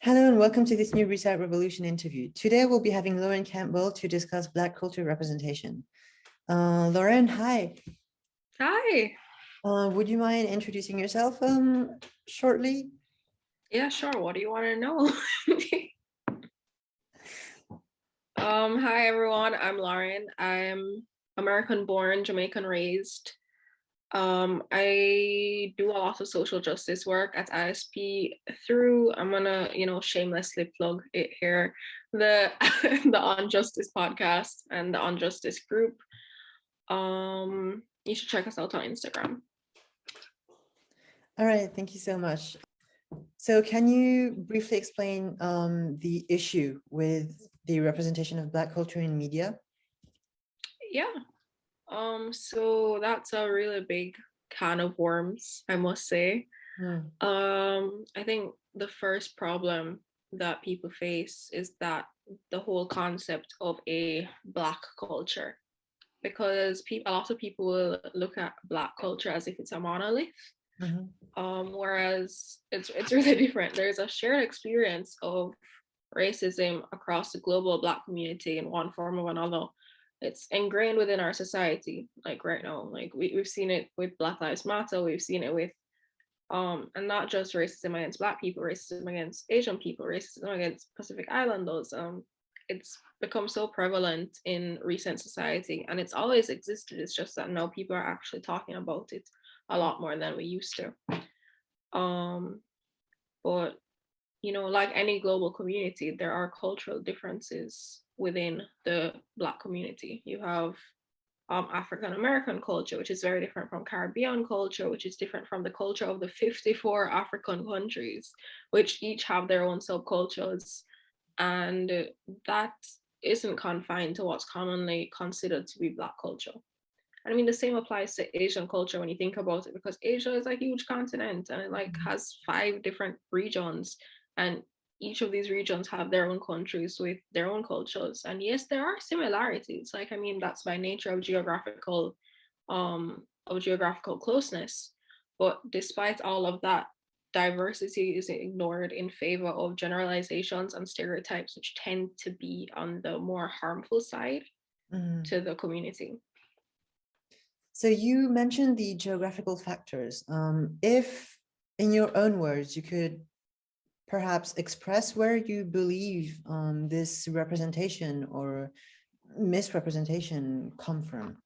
Hello and welcome to this new Restart Revolution interview. Today we'll be having Lauren Campbell to discuss Black culture representation. Lauren, hi. Hi. Would you mind introducing yourself shortly? Yeah, sure. What do you want to know? Hi everyone. I'm Lauren. I'm American born, Jamaican raised. I do a lot of social justice work at ISP through, I'm gonna, shamelessly plug it here, the the On Justice podcast and the On Justice group. You should check us out on Instagram. All right, thank you so much. So can you briefly explain the issue with the representation of Black culture in media? Yeah. So that's a really big can of worms, I must say. I think the first problem that people face is that the whole concept of a Black culture, because a lot of people will look at Black culture as if it's a monolith, whereas it's really different. There's a shared experience of racism across the global Black community in one form or another. It's ingrained within our society, like right now. Like we've seen it with Black Lives Matter, we've seen it with and not just racism against Black people, racism against Asian people, racism against Pacific Islanders. It's become so prevalent in recent society, and it's always existed. It's just that now people are actually talking about it a lot more than we used to. But like any global community, there are cultural differences within the Black community. You have African American culture, which is very different from Caribbean culture, which is different from the culture of the 54 African countries, which each have their own subcultures. And that isn't confined to what's commonly considered to be Black culture. And I mean, the same applies to Asian culture when you think about it, because Asia is a huge continent and it has 5 different regions, and each of these regions have their own countries with their own cultures. And yes, there are similarities. Like, I mean, that's by nature of geographical closeness. But despite all of that, diversity is ignored in favor of generalizations and stereotypes, which tend to be on the more harmful side to the community. So you mentioned the geographical factors. If, in your own words, you could perhaps express where you believe this representation or misrepresentation come from.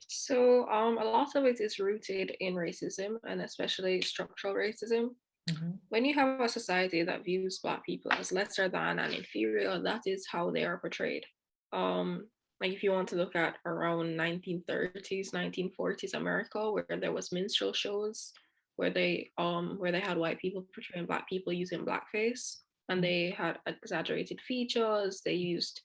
So a lot of it is rooted in racism, and especially structural racism. When you have a society that views Black people as lesser than and inferior, that is how they are portrayed. Like if you want to look at around 1930s, 1940s America, where there was minstrel shows, where they had white people portraying Black people using blackface, and they had exaggerated features. They used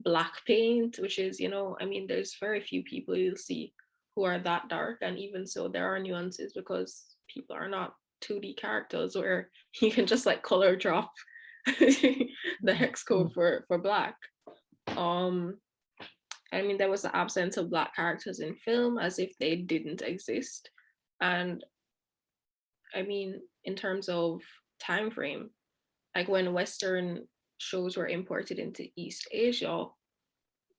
black paint, which is, I mean, there's very few people you'll see who are that dark, and even so, there are nuances because people are not 2D characters where you can just like color drop the hex code for Black. I mean, there was the absence of Black characters in film as if they didn't exist. And I mean, in terms of time frame, like when Western shows were imported into East Asia,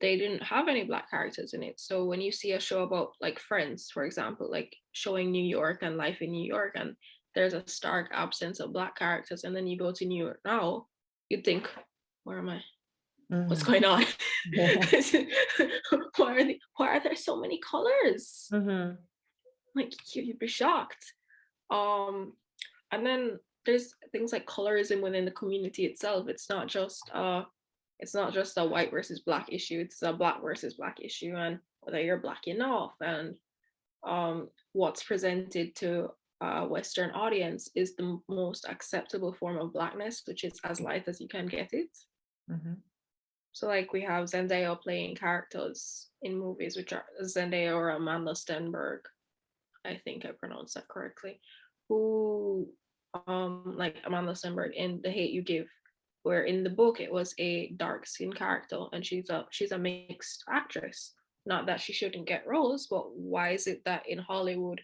they didn't have any Black characters in it. So when you see a show about like Friends, for example, like showing New York and life in New York, and there's a stark absence of Black characters, and then you go to New York now, you'd think, where am I? What's going on? Why are there so many colors? Like you'd be shocked. And then there's things like colorism within the community itself. It's not just a white versus Black issue. It's a Black versus Black issue, and whether you're Black enough, and what's presented to a Western audience is the most acceptable form of Blackness, which is as light as you can get it. So like we have Zendaya playing characters in movies, which are Zendaya or Amanda Stenberg, I think I pronounced that correctly, who like Amanda Stenberg in The Hate U Give, where in the book it was a dark skinned character, and she's a mixed actress. Not that she shouldn't get roles, but why is it that in Hollywood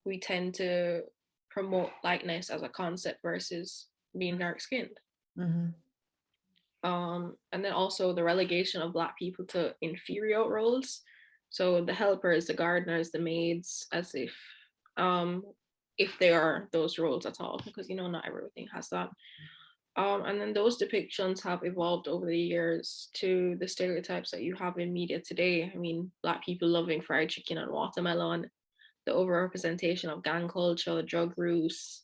we tend to promote lightness as a concept versus being dark skinned. And then also the relegation of Black people to inferior roles. So the helpers, the gardeners, the maids, as if they are those roles at all, because not everything has that. And then those depictions have evolved over the years to the stereotypes that you have in media today. I mean, Black people loving fried chicken and watermelon, the overrepresentation of gang culture, drug use,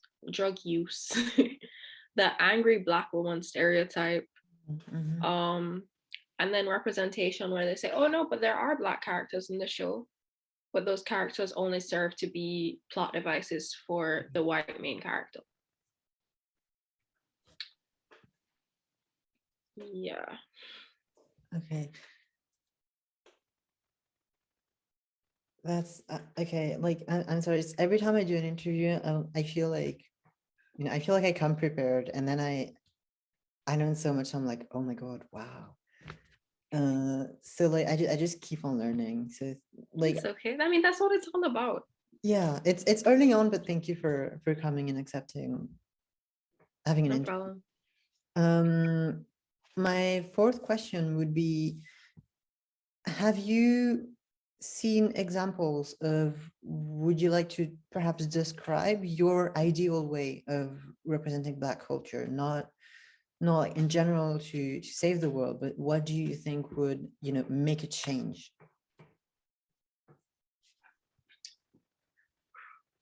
the angry Black woman stereotype, and then representation where they say, oh no, but there are Black characters in the show, but those characters only serve to be plot devices for the white main character. Yeah. Okay. That's okay. Like, I'm sorry. Every time I do an interview, I feel like, I come prepared, and then I know so much. I'm like, oh my God, wow. So like, I just keep on learning. So like, it's okay. I mean, that's what it's all about. Yeah, it's early on, but thank you for coming and accepting having an interview. Problem. My fourth question would be, have you seen examples of, would you like to perhaps describe your ideal way of representing Black culture? Not like in general to save the world, but what do you think would, make a change?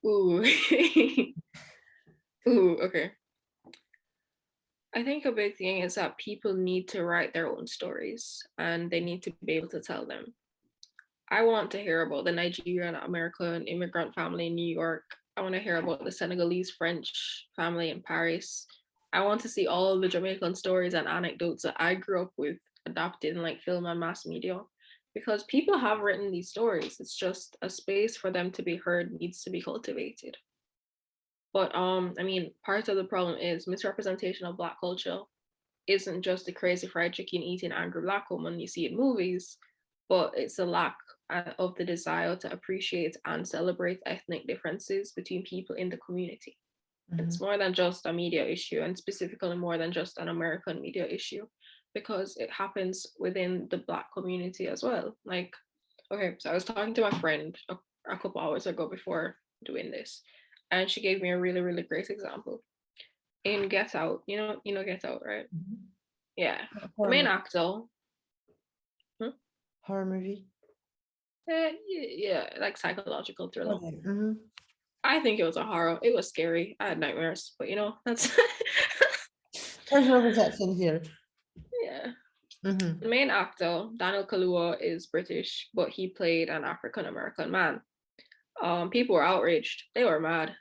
Ooh. Ooh, okay. I think a big thing is that people need to write their own stories and they need to be able to tell them. I want to hear about the Nigerian American immigrant family in New York. I want to hear about the Senegalese French family in Paris. I want to see all the Jamaican stories and anecdotes that I grew up with adapted in like film and mass media, because people have written these stories. It's just a space for them to be heard needs to be cultivated. But I mean, part of the problem is misrepresentation of Black culture isn't just the crazy fried chicken eating angry Black woman you see in movies, but it's a lack of the desire to appreciate and celebrate ethnic differences between people in the community. It's more than just a media issue, and specifically more than just an American media issue, because it happens within the Black community as well. Like, okay, so I was talking to my friend a couple hours ago before doing this, and she gave me a really, really great example. In Get Out, you know Get Out, right? Yeah. The main actor. Horror movie? Yeah, like psychological thriller. Okay. I think it was a horror. It was scary. I had nightmares, but that's Personal perception here. yeah. The main actor, Daniel Kaluuya, is British, but he played an African American man. People were outraged. They were mad.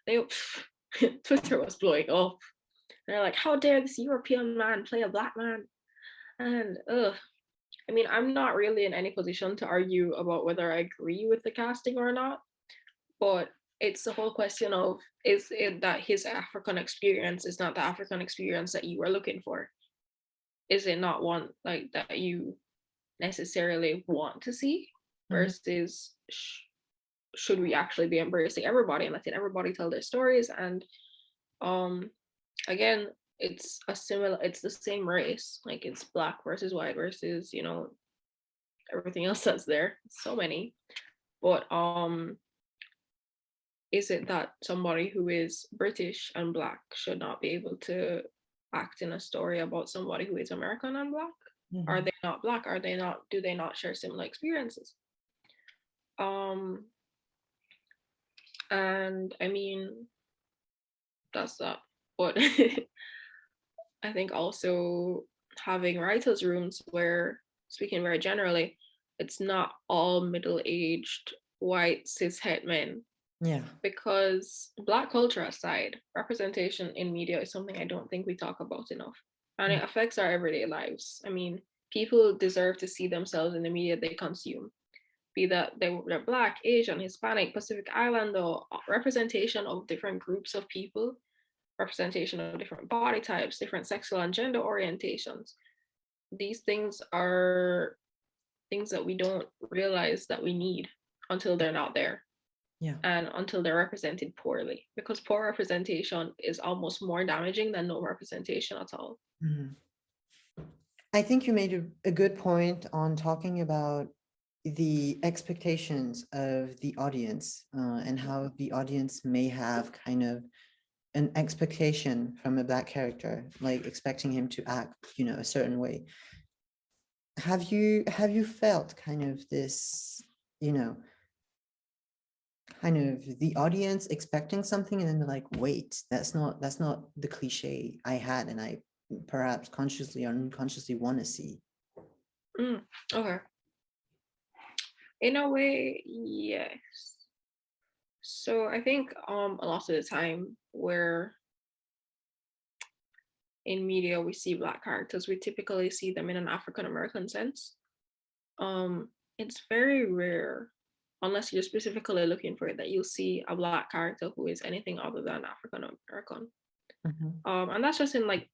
Twitter was blowing up. They're like, "How dare this European man play a Black man?" And I mean, I'm not really in any position to argue about whether I agree with the casting or not, but it's the whole question of, is it that his African experience is not the African experience that you were looking for? Is it not one like that you necessarily want to see? Versus should we actually be embracing everybody and letting everybody tell their stories? And again, it's the same race. Like, it's Black versus white versus everything else that's there. So many. But is it that somebody who is British and Black should not be able to act in a story about somebody who is American and Black? Are they not Black? Do they not share similar experiences? And I mean, that's that. But I think also having writers' rooms where, speaking very generally, it's not all middle-aged white cis-het men. Yeah. Because Black culture aside, representation in media is something I don't think we talk about enough. And it affects our everyday lives. I mean, people deserve to see themselves in the media they consume, be that they're Black, Asian, Hispanic, Pacific Islander, representation of different groups of people, representation of different body types, different sexual and gender orientations. These things are things that we don't realize that we need until they're not there. Yeah. and until they're represented poorly, because poor representation is almost more damaging than no representation at all. Mhm. I think you made a good point on talking about the expectations of the audience, and how the audience may have kind of an expectation from a Black character, like expecting him to act, a certain way. Have you felt kind of this, you know, kind of the audience expecting something and then they're like, wait, that's not the cliche I had and I perhaps consciously or unconsciously want to see. Okay. In a way, yes. So I think a lot of the time where in media we see Black characters, we typically see them in an African American sense. It's very rare, unless you're specifically looking for it, that you'll see a Black character who is anything other than African American. Mhm. And that's just in like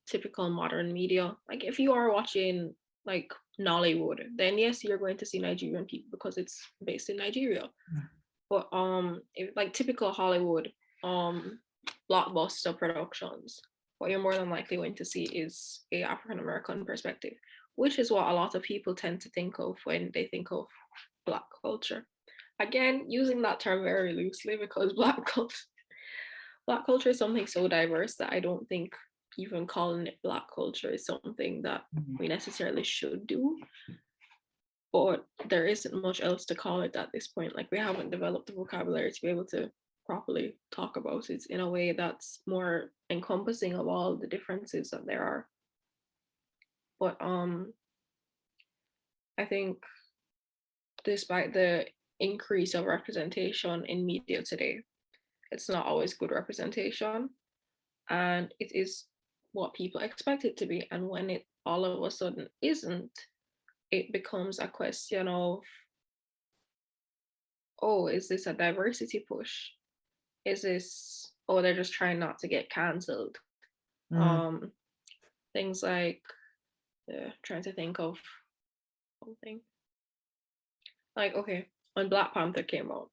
typical modern media. Like if you are watching like Nollywood, then yes, you're going to see Nigerian people because it's based in Nigeria. Yeah. But if like typical Hollywood blockbuster productions, what you're more than likely going to see is a African American perspective, which is what a lot of people tend to think of when they think of Black culture. Again, using that term very loosely because Black culture is something so diverse that I don't think even calling it Black culture is something that Mhm. we necessarily should do. But there isn't much else to call it at this point. Like we haven't developed the vocabulary to be able to properly talk about it in a way that's more encompassing of all the differences that there are. But I think despite the increase of representation in media today, it's not always good representation, and it is what people expect it to be. And when it all of a sudden isn't, it becomes a question of, oh, is this a diversity push? Is this, oh, they're just trying not to get cancelled? Mm. Um, things like, trying to think of something. Like, okay, when Black Panther came out,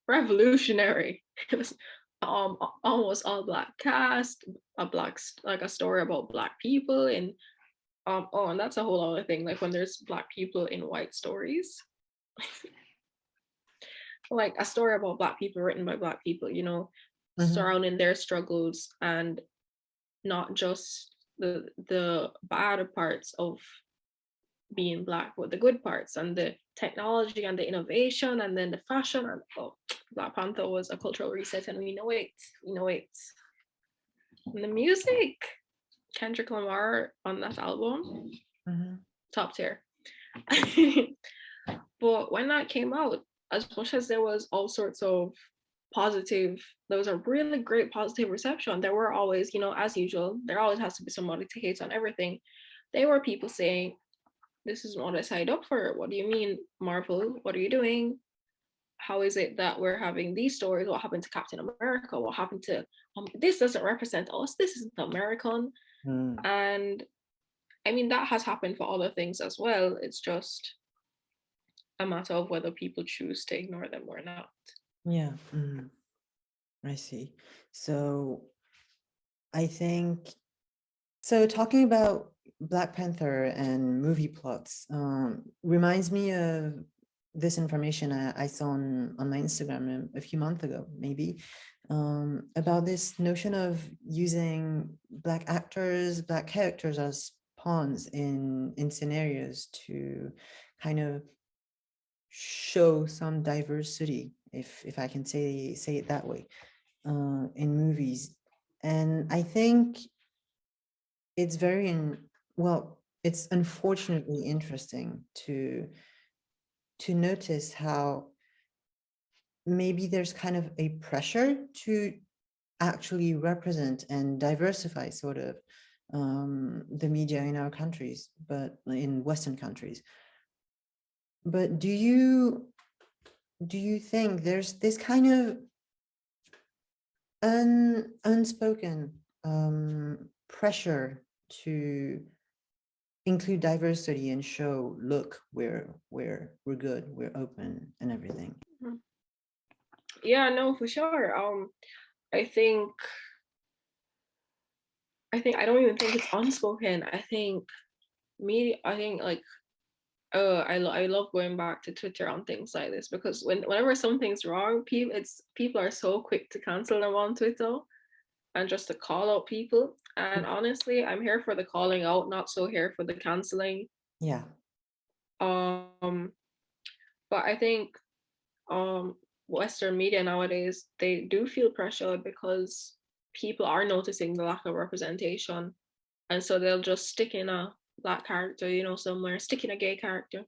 revolutionary. It was almost all Black cast, like a story about Black people, and oh, and that's a whole other thing. Like when there's Black people in white stories, like a story about Black people written by Black people, Mhm. surrounding their struggles and not just the bad parts of being Black, but the good parts and the technology and the innovation and then the fashion. And oh, Black Panther was a cultural reset, and we know it. We know it. And the music, Kendrick Lamar on that album, Mhm. top tier. But when that came out, as much as there was all sorts of positive, there was a really great positive reception. There were always, as usual, there always has to be somebody to hate on everything. There were people saying, this isn't what I signed up for. What do you mean, Marvel? What are you doing? How is it that we're having these stories? What happened to Captain America? What happened to this doesn't represent us? This isn't American. Mm. And I mean, that has happened for other things as well. It's just a matter of whether people choose to ignore them or not. Yeah. Mhm. I see. So I think so. Talking about Black Panther and movie plots reminds me of this information I saw on my Instagram a few months ago, maybe, about this notion of using Black actors, Black characters as pawns in scenarios to kind of show some diversity, if I can say it that way, in movies. And I think it's well, it's unfortunately interesting to notice how maybe there's kind of a pressure to actually represent and diversify sort of the media in our countries, but in Western countries. But do you think there's this kind of unspoken pressure to include diversity and show, look, we're good, we're open and everything? Mhm. Yeah, no, for sure. I think I don't even think it's unspoken. I think like I love going back to Twitter on things like this because whenever something's wrong, people are so quick to cancel them on Twitter and just to call out people. And honestly, I'm here for the calling out, not so here for the canceling. Yeah. Um, but I think Western media nowadays, they do feel pressure because people are noticing the lack of representation, and so they'll just stick in a black character, somewhere, stick in a gay character,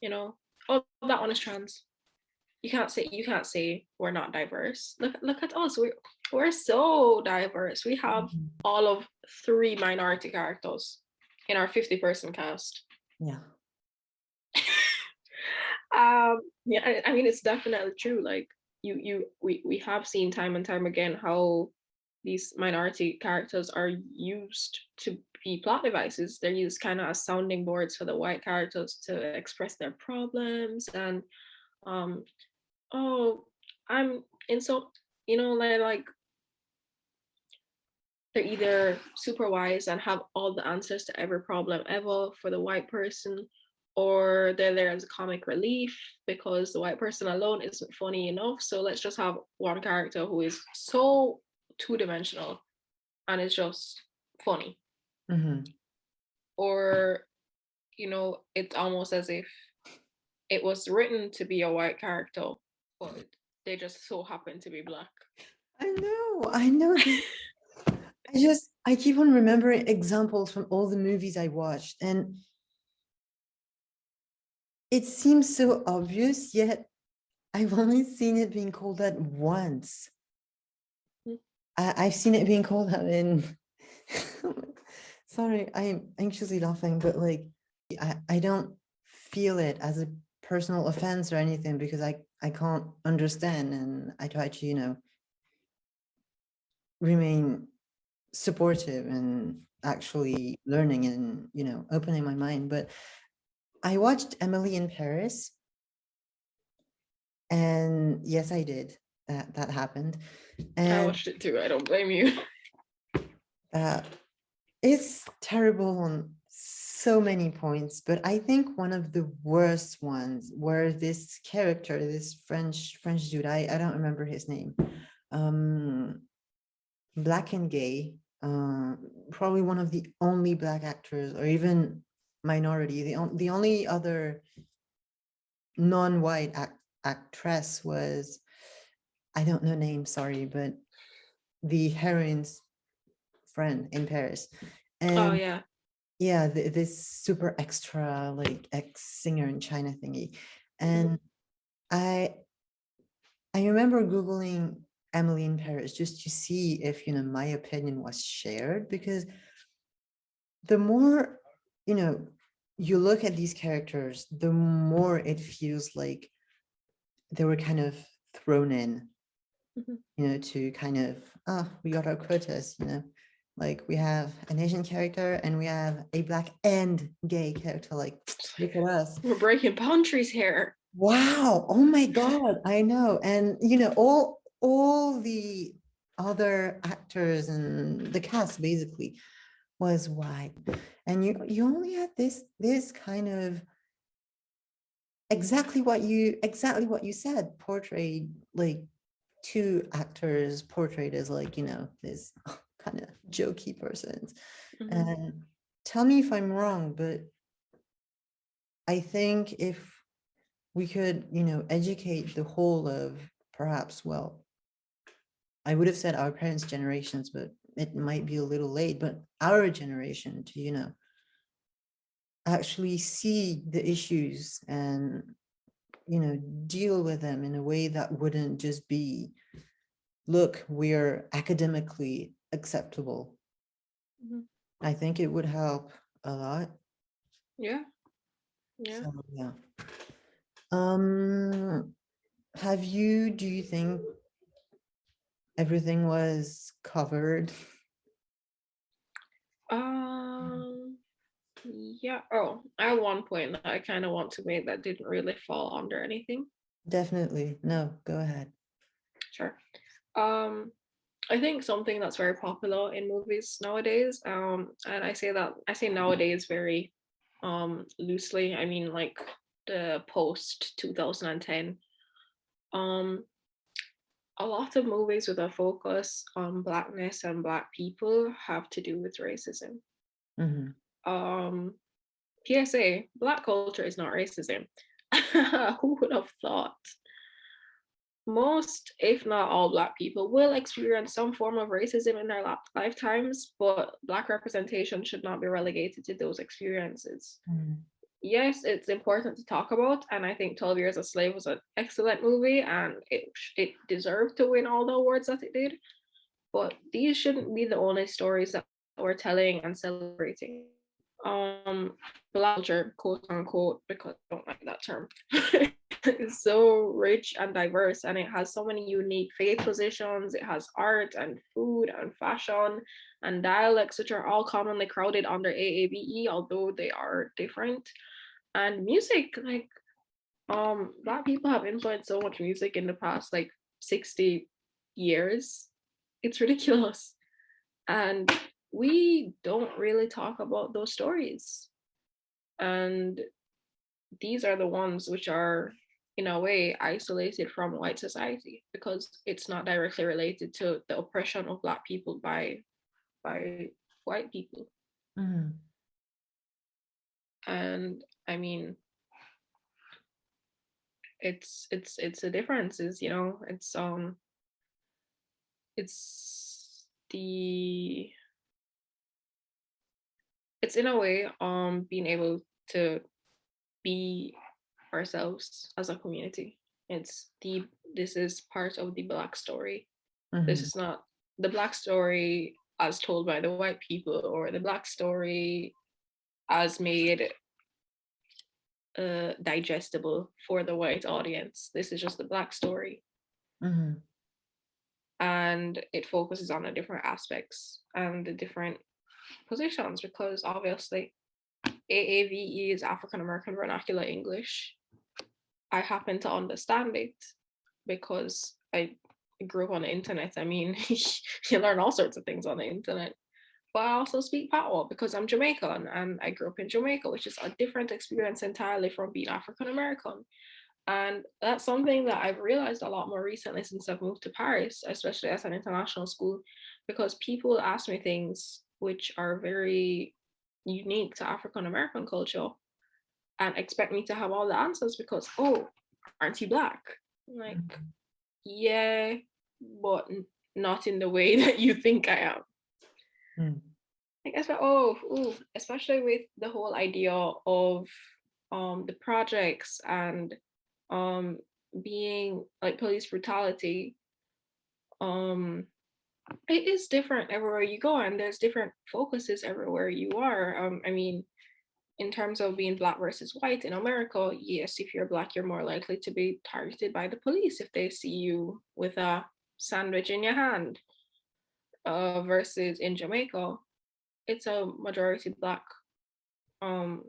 you know. Oh, that one is trans. You can't say we're not diverse. Look at us. We're so diverse. We have Mhm. all of 3 minority characters in our 50-person cast. Yeah. Yeah, I mean it's definitely true. Like we have seen time and time again how these minority characters are used to be plot devices. They're used kind of as sounding boards for the white characters to express their problems and um oh I'm in so like they're either super wise and have all the answers to every problem ever for the white person, or they're there as a comic relief because the white person alone isn't funny enough. So let's just have one character who is so two-dimensional and is just funny. Mm-hmm. Or, it's almost as if it was written to be a white character, but they just so happen to be black. I know this. I keep on remembering examples from all the movies I watched, and it seems so obvious, yet I've only seen it being called that once. I've seen it being called out in. Sorry, I'm anxiously laughing, but like, I don't feel it as a personal offense or anything because I can't understand, and I try to, remain supportive and actually learning and, opening my mind. But I watched Emily in Paris, and yes, I did. That happened. I And watched it too. I don't blame you. uh, it's terrible on so many points, but I think one of the worst ones where this character, this French dude, I don't remember his name, um, black and gay, probably one of the only black actors, or even minority. The only other non-white actress was, I don't know name, sorry, but the heroine's friend in Paris. Oh And yeah. yeah, this super extra like ex singer in China thingy. And I I remember Googling Emily in Paris just to see if, my opinion was shared, because the more, you look at these characters, the more it feels like they were kind of thrown in, to kind of, we got our quotas, like we have an Asian character and we have a black and gay character. Like, look at us. We're breaking boundaries here. Wow. Oh my God. I know. And all the other actors and the cast basically was white. And you only had this kind of exactly what you said, portrayed like two actors portrayed as like, this kind of jokey persons. And tell me if I'm wrong, but I think if we could, educate the whole of, perhaps, well, I would have said our parents' generations, but it might be a little late, but our generation to, actually see the issues and, deal with them in a way that wouldn't just be, look, we're academically acceptable. I think it would help a lot. Yeah. Yeah. So yeah. Do you think everything was covered? Um, yeah. Oh, I have one point that I kind of want to make that didn't really fall under anything. Definitely. No, go ahead. Sure. I think something that's very popular in movies nowadays, and I say nowadays very loosely. I mean like the post 2010. Um, a lot of movies with a focus on blackness and black people have to do with racism. Mhm. Um, PSA, black culture is not racism. Who would have thought? Most, if not all, Black people will experience some form of racism in their lifetimes, but Black representation should not be relegated to those experiences. Mhm. Yes, it's important to talk about, and I think 12 Years a Slave was an excellent movie, and it deserved to win all the awards that it did. But these shouldn't be the only stories that we're telling and celebrating. Black culture, quote unquote, because I don't like that term, is so rich and diverse, and it has so many unique faith positions. It has art and food and fashion and dialects, which are all commonly crowded under AAVE, although they are different. And music, like Black people have influenced so much music in the past like 60 years. It's ridiculous. And we don't really talk about those stories. And these are the ones which are, in a way, isolated from white society because it's not directly related to the oppression of Black people by white people. Mhm. And I mean, it's a difference. Is it's the it's in a way being able to be ourselves as a community. It's the This is part of the Black story. This Mhm. is not the Black story as told by the white people or the Black story as made digestible for the white audience. This is just the Black story, Mhm. and it focuses on the different aspects and the different positions because obviously AAVE is African American Vernacular English. I happen to understand it because I grew up on the internet. I mean, you learn all sorts of things on the internet. But I also speak Patois because I'm Jamaican and I grew up in Jamaica, which is a different experience entirely from being African American. And that's something that I've realized a lot more recently since I've moved to Paris, especially as an international school, because people ask me things which are very unique to African American culture and expect me to have all the answers because, oh, aren't you Black? I'm like, Mhm. yeah, but not in the way that you think I am. Mhm. I guess, oh, ooh, especially with the whole idea of the projects and um being like police brutality. Um, it is different everywhere you go, and there's different focuses everywhere you are. I mean, in terms of being Black versus white in America, yes, if you're Black, you're more likely to be targeted by the police if they see you with a sandwich in your hand. Versus in Jamaica, it's a um,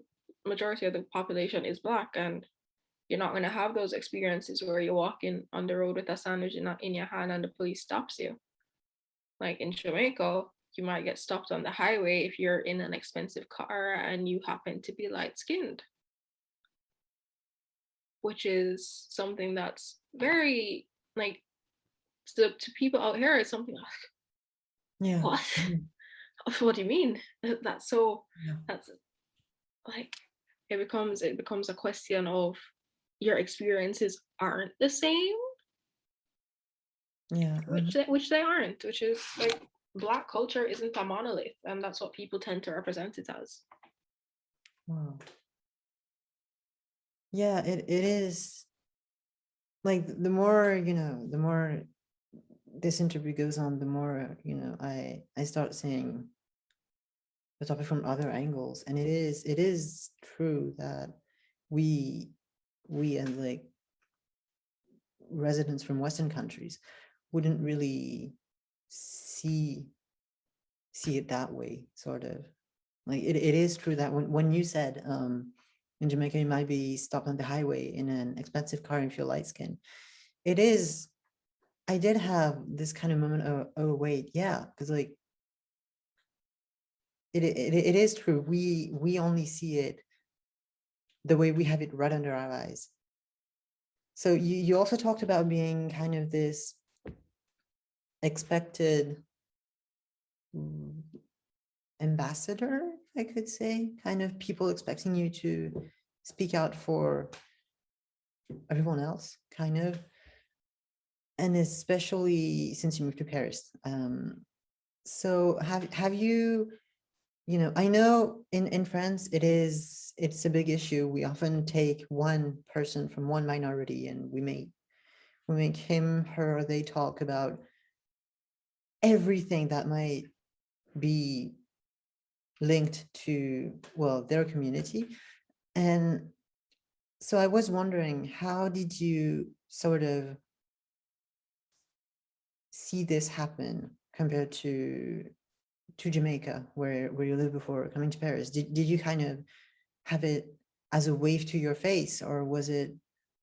majority of the population is Black, and you're not going to have those experiences where you're walking on the road with a sandwich in your hand and the police stops you. Like in Jamaica, you might get stopped on the highway if you're in an expensive car and you happen to be light skinned, which is something that's very like to people out here. It's something like, Yeah. what? Mhm. What do you mean? That's so. Yeah. That's like it becomes a question of your experiences aren't the same, Yeah. which they aren't. Which is like Black culture isn't a monolith, and that's what people tend to represent it as. Wow. Yeah, it is like the more, the more this interview goes on, the more, I start seeing the topic from other angles. And it is true that we we as like residents from Western countries wouldn't really see see it that way, sort of. Like it is true that when you said in Jamaica you might be stopped on the highway in an expensive car if you're light skinned, it is I did have this kind of moment of, oh wait, yeah, because like it is true. We only see it the way we have it right under our eyes. So you also talked about being kind of this expected ambassador, I could say, kind of people expecting you to speak out for everyone else, kind of. And especially since you moved to Paris. So have you, I know in France it's a big issue. We often take one person from one minority and we make him, her, they talk about everything that might be linked to, well, their community. And so I was wondering, how did you sort of see this happen compared to Jamaica, where you lived before coming to Paris? Did you kind of have it as a wave to your face, or was it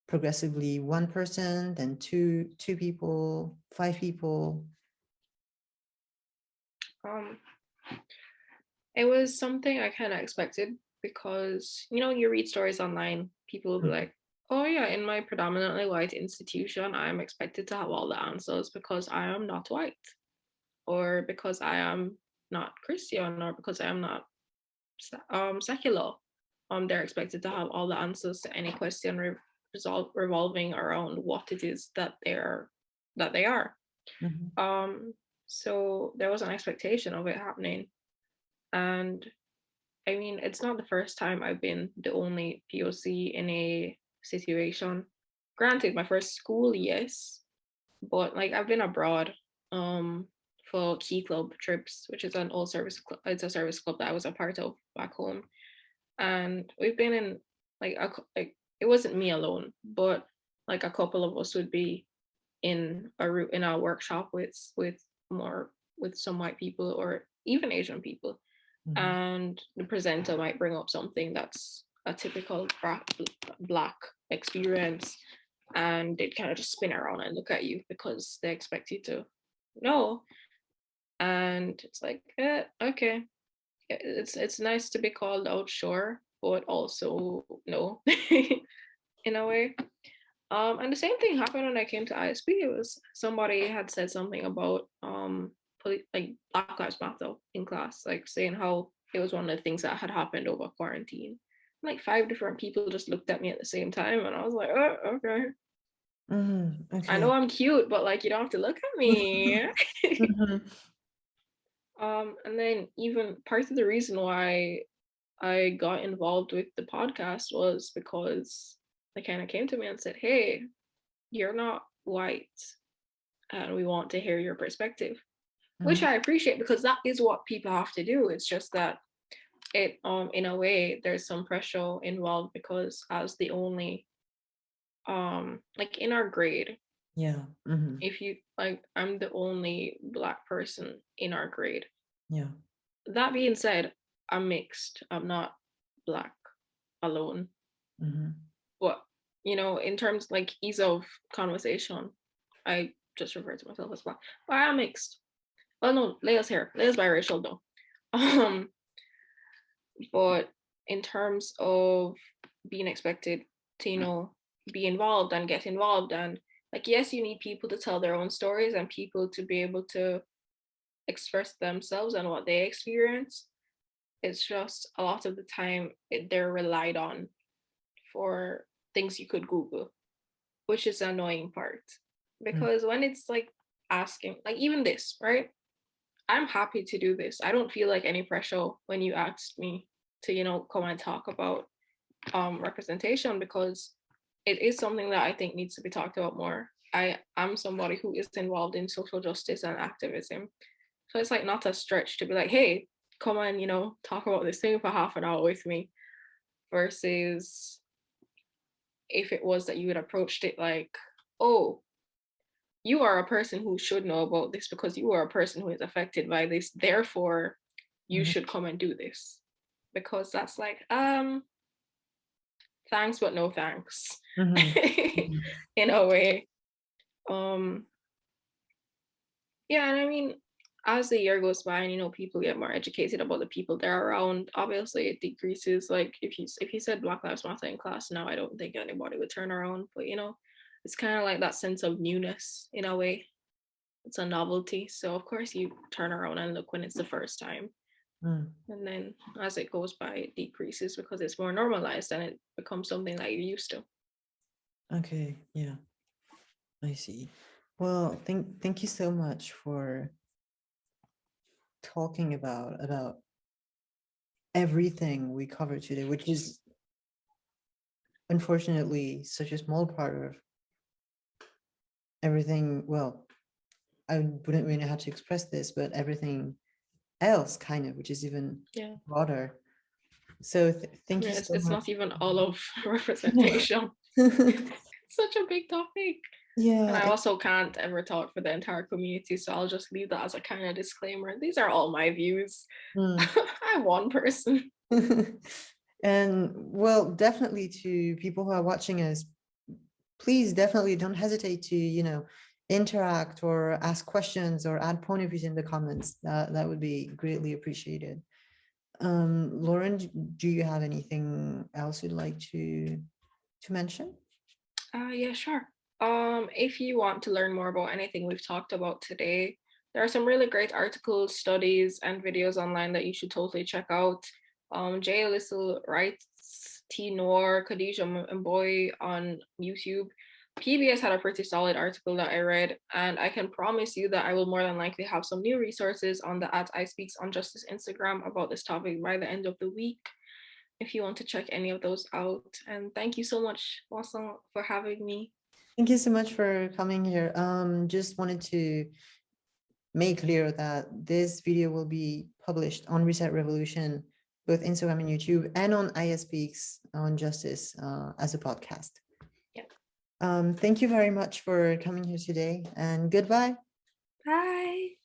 progressively one person, then two people, five people? It was something I kind of expected because, you read stories online, people will be like, oh yeah, in my predominantly white institution, I'm expected to have all the answers because I am not white, or because I am not Christian, or because I am not secular. They're expected to have all the answers to any question revolving around what it is that they are. So there was an expectation of it happening. And I mean, it's not the first time I've been the only POC in a situation. Granted, my first school, yes, but like I've been abroad for Key Club trips, which is an all service club. It's a service club that I was a part of back home, and we've been in like it wasn't me alone, but like a couple of us would be in a workshop with some white people or even Asian people, and the presenter might bring up something that's a typical black experience, and they'd kind of just spin around and look at you because they expect you to know. And it's like, okay, it's nice to be called out, sure, but also no, in a way. And the same thing happened when I came to ISB. It was somebody had said something about like Black Lives Matter in class, like saying how it was one of the things that had happened over quarantine. Like 5 different people just looked at me at the same time, and I was like, oh, okay. I know Okay. I'm cute, but like you don't have to look at me. And then even part of the reason why I got involved with the podcast was because they kind of came to me and said, hey, you're not white and we want to hear your perspective, which I appreciate because that is what people have to do. It's just that it in a way there's some pressure involved because as the only like in our grade, Yeah. if you like, I'm the only Black person in our grade. Yeah. That being said, I'm mixed. I'm not Black alone. But in terms like ease of conversation, I just refer to myself as Black. But I am mixed. Well, no, Leia's here. Leia's biracial though. But in terms of being expected to, be involved and get involved, and like, yes, you need people to tell their own stories and people to be able to express themselves and what they experience. It's just a lot of the time they're relied on for things you could Google, which is the annoying part. Because when it's like asking, like even this, right? I'm happy to do this. I don't feel like any pressure when you asked me to, come and talk about representation, because it is something that I think needs to be talked about more. I am somebody who is involved in social justice and activism. So it's like not a stretch to be like, hey, come on, talk about this thing for half an hour with me, versus if it was that you had approached it like, oh, you are a person who should know about this because you are a person who is affected by this, therefore you should come and do this. Because that's like, thanks but no thanks. In a way. Yeah, and I mean, as the year goes by and people get more educated about the people they're around, obviously it decreases. Like if you said Black Lives Matter in class now, I don't think anybody would turn around. But it's kind of like that sense of newness in a way. It's a novelty. So of course you turn around and look when it's the first time. Mm, And then as it goes by, it decreases because it's more normalized and it becomes something that you're used to. okay, yeah, I see. Well, thank you so much for talking about everything we covered today, which is unfortunately such a small part of everything. Well, I wouldn't really know how to express this, but everything else kind of, which is even Yeah. broader. So thank you Yeah, so it's much. not even all of representation. It's such a big topic. And Yeah, I also can't ever talk for the entire community, so I'll just leave that as a kind of disclaimer. These are all my views. mm. I'm one person. And well, definitely to people who are watching us, please definitely don't hesitate to, interact or ask questions or add point of views in the comments. That would be greatly appreciated. Lauren, do you have anything else you'd like to mention? Yeah, sure. If you want to learn more about anything we've talked about today, there are some really great articles, studies, and videos online that you should totally check out. Jay Alyssal writes, T Noor, Khadija Mboy on YouTube. PBS had a pretty solid article that I read, and I can promise you that I will more than likely have some new resources on the @I Speaks on Justice Instagram about this topic by the end of the week if you want to check any of those out. And thank you so much, Vincent, for having me. Thank you so much for coming here. Just wanted to make clear that this video will be published on Reset Revolution, both Instagram and YouTube, and on ISpeaks on Justice as a podcast. Yeah. Thank you very much for coming here today, and goodbye. Bye.